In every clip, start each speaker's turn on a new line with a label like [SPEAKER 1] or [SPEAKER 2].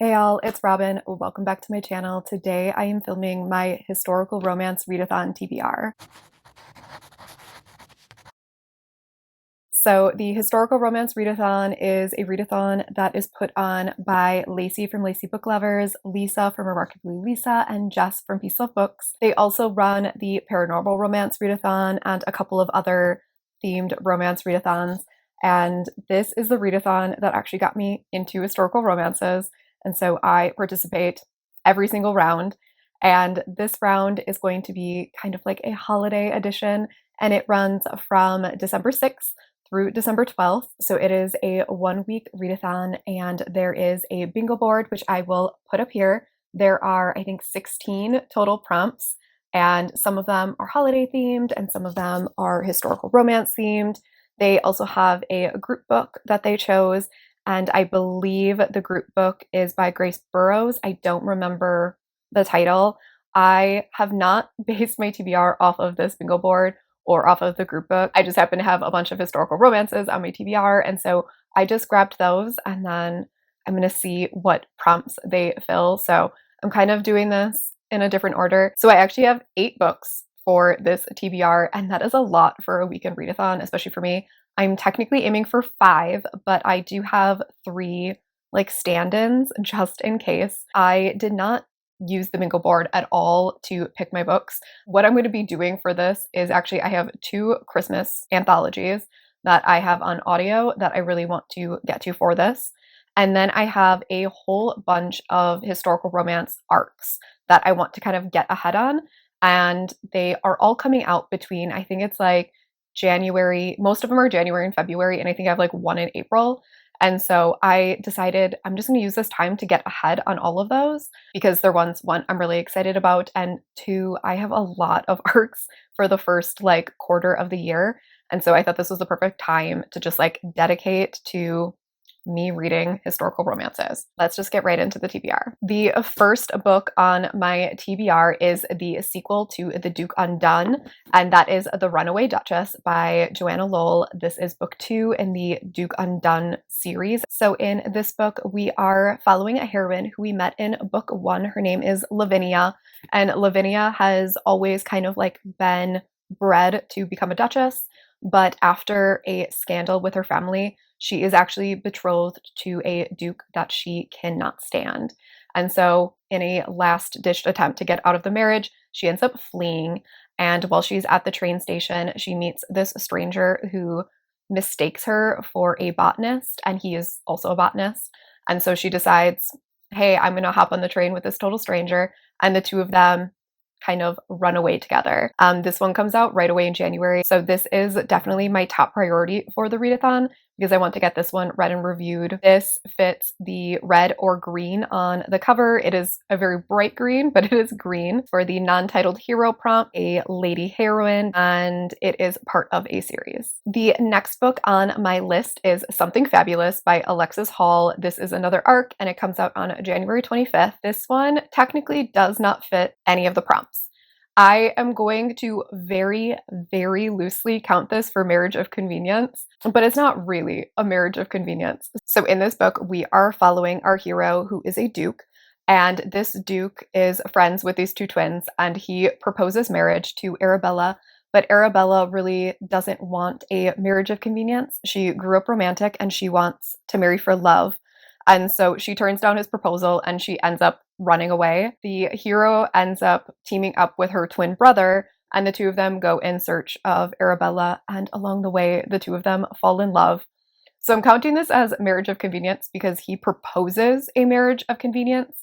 [SPEAKER 1] Hey y'all, it's Robin. Welcome back to my channel. Today I am filming my Historical Romance Readathon TBR. So the Historical Romance Readathon is a readathon that is put on by Lacey from Lacey Book Lovers, Lisa from Remarkably Lisa, and Jess from Peace Love Books. They also run the Paranormal Romance Readathon and a couple of other themed romance readathons. And this is the readathon that actually got me into historical romances. And so I participate every single round. And this round is going to be kind of like a holiday edition, and it runs from December 6th through December 12th. So it is a 1 week readathon, and there is a bingo board, which I will put up here. There are, I think, 16 total prompts, and some of them are holiday themed and some of them are historical romance themed. They also have a group book that they chose, and I believe the group book is by Grace Burrows. I don't remember the title. I have not based my TBR off of this bingo board or off of the group book. I just happen to have a bunch of historical romances on my TBR, and so I just grabbed those, and then I'm going to see what prompts they fill. So I'm kind of doing this in a different order. So I actually have 8 books for this TBR, and that is a lot for a weekend readathon, especially for me. I'm technically aiming for 5, but I do have 3 like stand-ins just in case. I did not use the bingo board at all to pick my books. What I'm going to be doing for this is actually I have 2 Christmas anthologies that I have on audio that I really want to get to for this. And then I have a whole bunch of historical romance arcs that I want to kind of get ahead on. And they are all coming out between, I think it's like January, most of them are January and February, and I think I have like one in April. And so I decided I'm just going to use this time to get ahead on all of those because they're ones, one, I'm really excited about, and 2, I have a lot of arcs for the first like quarter of the year. And so I thought this was the perfect time to just like dedicate to me reading historical romances. Let's just get right into the TBR. The first book on my TBR is the sequel to The Duke Undone, and that is The Runaway Duchess by Joanna Lowell. This is book 2 in the Duke Undone series. So in this book, we are following a heroine who we met in book 1. Her name is Lavinia, and Lavinia has always kind of like been bred to become a duchess, but after a scandal with her family, she is actually betrothed to a duke that she cannot stand. And so, in a last ditch attempt to get out of the marriage, she ends up fleeing. And while she's at the train station, she meets this stranger who mistakes her for a botanist, and he is also a botanist. And so she decides, hey, I'm going to hop on the train with this total stranger. And the two of them kind of run away together. This one comes out right away in January. So this is definitely my top priority for the readathon because I want to get this one read and reviewed. This fits the red or green on the cover. It is a very bright green, but it is green for the non-titled hero prompt, a lady heroine, and it is part of a series. The next book on my list is Something Fabulous by Alexis Hall. This is another arc, and it comes out on January 25th. This one technically does not fit any of the prompts. I am going to very, very loosely count this for marriage of convenience, but it's not really a marriage of convenience. So in this book, we are following our hero who is a duke, and this duke is friends with these 2 twins, and he proposes marriage to Arabella, but Arabella really doesn't want a marriage of convenience. She grew up romantic and she wants to marry for love. And so she turns down his proposal and she ends up running away. The hero ends up teaming up with her twin brother, and the 2 of them go in search of Arabella, and along the way, the 2 of them fall in love. So I'm counting this as marriage of convenience because he proposes a marriage of convenience,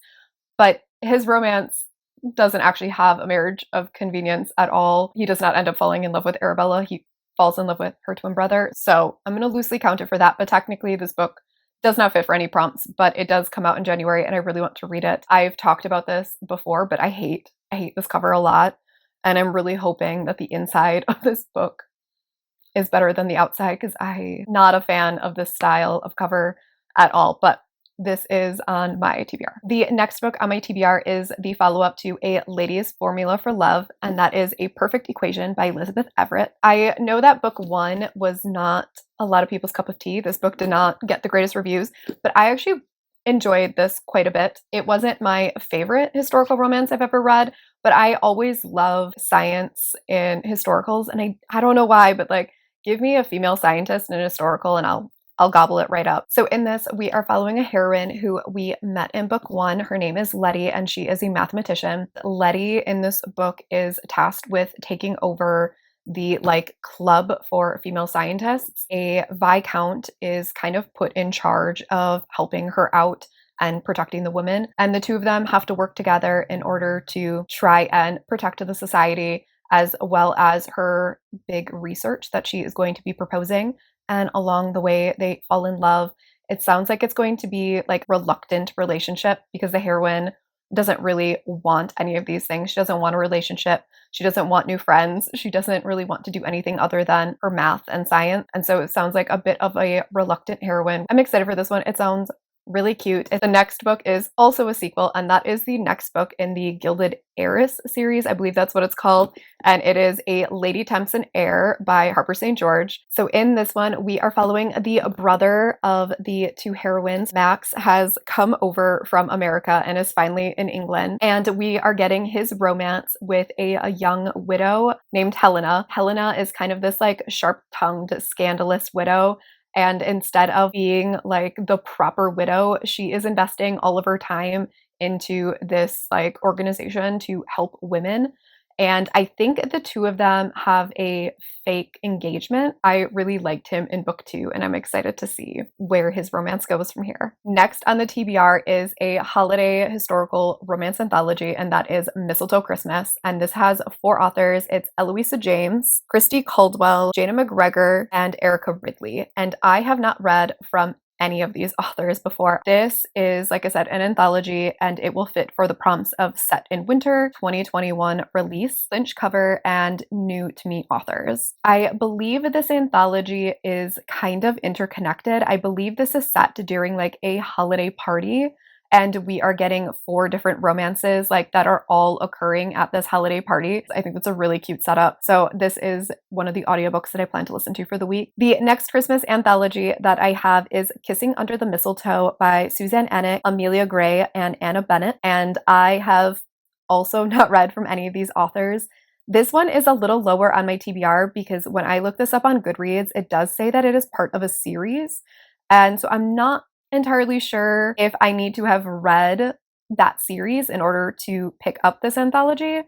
[SPEAKER 1] but his romance doesn't actually have a marriage of convenience at all. He does not end up falling in love with Arabella. He falls in love with her twin brother. So I'm going to loosely count it for that, but technically this book does not fit for any prompts, but it does come out in January and I really want to read it. I've talked about this before, but I hate this cover a lot, and I'm really hoping that the inside of this book is better than the outside because I'm not a fan of this style of cover at all, but this is on my TBR. The next book on my TBR is the follow-up to A Lady's Formula for Love, and that is A Perfect Equation by Elizabeth Everett. I know that book 1 was not a lot of people's cup of tea. This book did not get the greatest reviews, but I actually enjoyed this quite a bit. It wasn't my favorite historical romance I've ever read, but I always love science in historicals, and I don't know why, but like give me a female scientist in an historical and I'll gobble it right up. So in this, we are following a heroine who we met in book 1. Her name is Letty, and she is a mathematician. Letty in this book is tasked with taking over the like club for female scientists. A viscount is kind of put in charge of helping her out and protecting the women, and the two of them have to work together in order to try and protect the society, as well as her big research that she is going to be proposing. And along the way they fall in love. It sounds like it's going to be like reluctant relationship because the heroine doesn't really want any of these things. She doesn't want a relationship. She doesn't want new friends. She doesn't really want to do anything other than her math and science. And so it sounds like a bit of a reluctant heroine. I'm excited for this one. It sounds really cute. The next book is also a sequel, and that is the next book in the Gilded Heiress series. I believe that's what it's called. And it is a Lady Thampson Air by Harper St. George. So in this one, we are following the brother of the two heroines. Max has come over from America and is finally in England. And we are getting his romance with a young widow named Helena. Helena is kind of this like sharp-tongued, scandalous widow. And instead of being like the proper widow, she is investing all of her time into this like organization to help women. And I think the two of them have a fake engagement. I really liked him in book 2, and I'm excited to see where his romance goes from here. Next on the TBR is a holiday historical romance anthology, and that is Mistletoe Christmas. And this has 4 authors. It's Eloisa James, Christy Caldwell, Jana McGregor, and Erica Ridley. And I have not read from any of these authors before. This is, like I said, an anthology, and it will fit for the prompts of Set in Winter 2021 release, Lynch cover, and new to me authors. I believe this anthology is kind of interconnected. I believe this is set during like a holiday party, and we are getting 4 different romances like that are all occurring at this holiday party. I think that's a really cute setup. So this is one of the audiobooks that I plan to listen to for the week. The next Christmas anthology that I have is Kissing Under the Mistletoe by Suzanne Ennick, Amelia Gray, and Anna Bennett. And I have also not read from any of these authors. This one is a little lower on my TBR because when I look this up on Goodreads, it does say that it is part of a series. And so I'm not entirely sure if I need to have read that series in order to pick up this anthology,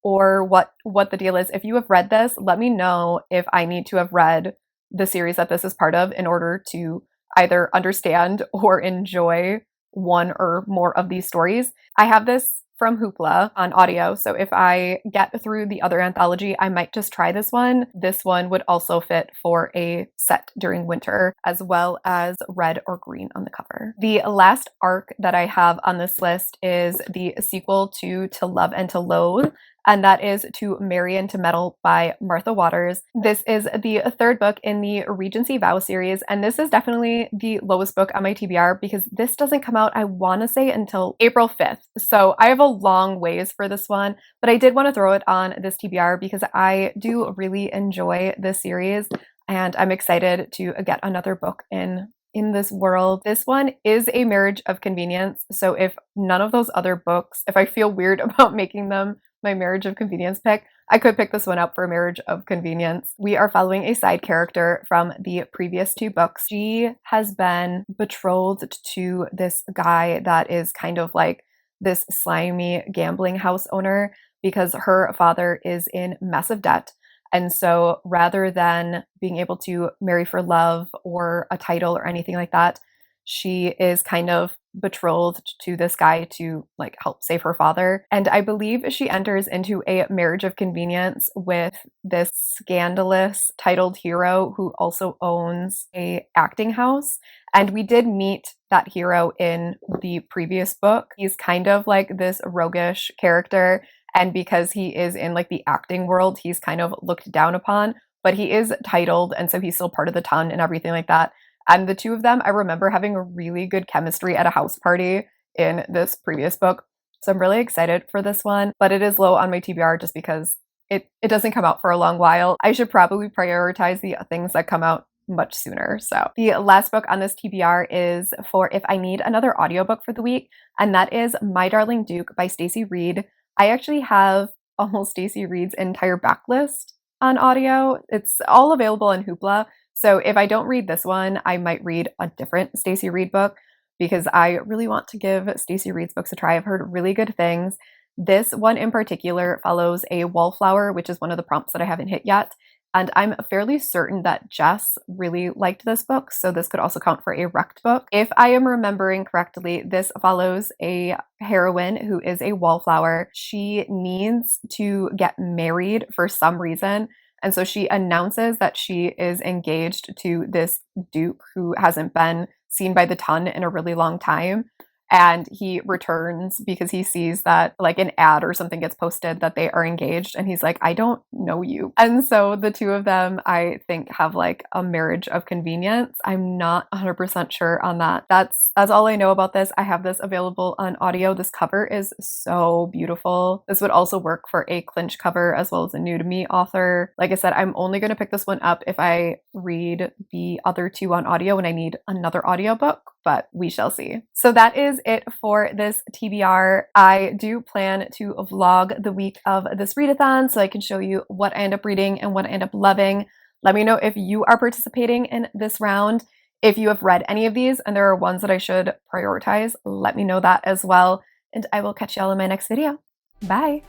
[SPEAKER 1] or what the deal is. If you have read this, let me know if I need to have read the series that this is part of in order to either understand or enjoy one or more of these stories. I have this from Hoopla on audio, so if I get through the other anthology, I might just try this one. This one would also fit for a set during winter, as well as red or green on the cover. The last arc that I have on this list is the sequel To Love and to Loathe, and that is To Marion to Meddle by Martha Waters. This is the 3rd book in the Regency Vow series, and this is definitely the lowest book on my TBR because this doesn't come out, I want to say, until April 5th. So I have a long ways for this one, but I did want to throw it on this TBR because I do really enjoy this series, and I'm excited to get another book in this world. This one is a marriage of convenience. So if none of those other books, if I feel weird about making them my marriage of convenience pick, I could pick this one up for a marriage of convenience. We are following a side character from the previous 2 books. She has been betrothed to this guy that is kind of like this slimy gambling house owner because her father is in massive debt. And so rather than being able to marry for love or a title or anything like that, she is kind of betrothed to this guy to like help save her father. And I believe she enters into a marriage of convenience with this scandalous titled hero who also owns a acting house. And we did meet that hero in the previous book. He's kind of like this roguish character, and because he is in like the acting world, he's kind of looked down upon, but he is titled, and so he's still part of the ton and everything like that. And the two of them, I remember having a really good chemistry at a house party in this previous book. So I'm really excited for this one, but it is low on my TBR just because it doesn't come out for a long while. I should probably prioritize the things that come out much sooner. So the last book on this TBR is for if I need another audiobook for the week, and that is My Darling Duke by Stacey Reid. I actually have almost Stacey Reid's entire backlist on audio. It's all available on Hoopla. So if I don't read this one, I might read a different Stacey Reid book because I really want to give Stacey Reid's books a try. I've heard really good things. This one in particular follows a wallflower, which is one of the prompts that I haven't hit yet. And I'm fairly certain that Jess really liked this book, so this could also count for a rect book. If I am remembering correctly, this follows a heroine who is a wallflower. She needs to get married for some reason, and so she announces that she is engaged to this duke who hasn't been seen by the ton in a really long time. And he returns because he sees that like an ad or something gets posted that they are engaged, and he's like, I don't know you. And so the two of them, I think, have like a marriage of convenience. I'm not 100% sure on that. That's all I know about this. I have this available on audio. This cover is so beautiful. This would also work for a clinch cover as well as a new to me author. Like I said, I'm only going to pick this one up if I read the other two on audio and I need another audiobook, but we shall see. So that is it for this TBR. I do plan to vlog the week of this readathon so I can show you what I end up reading and what I end up loving. Let me know if you are participating in this round. If you have read any of these and there are ones that I should prioritize, let me know that as well. And I will catch y'all in my next video. Bye!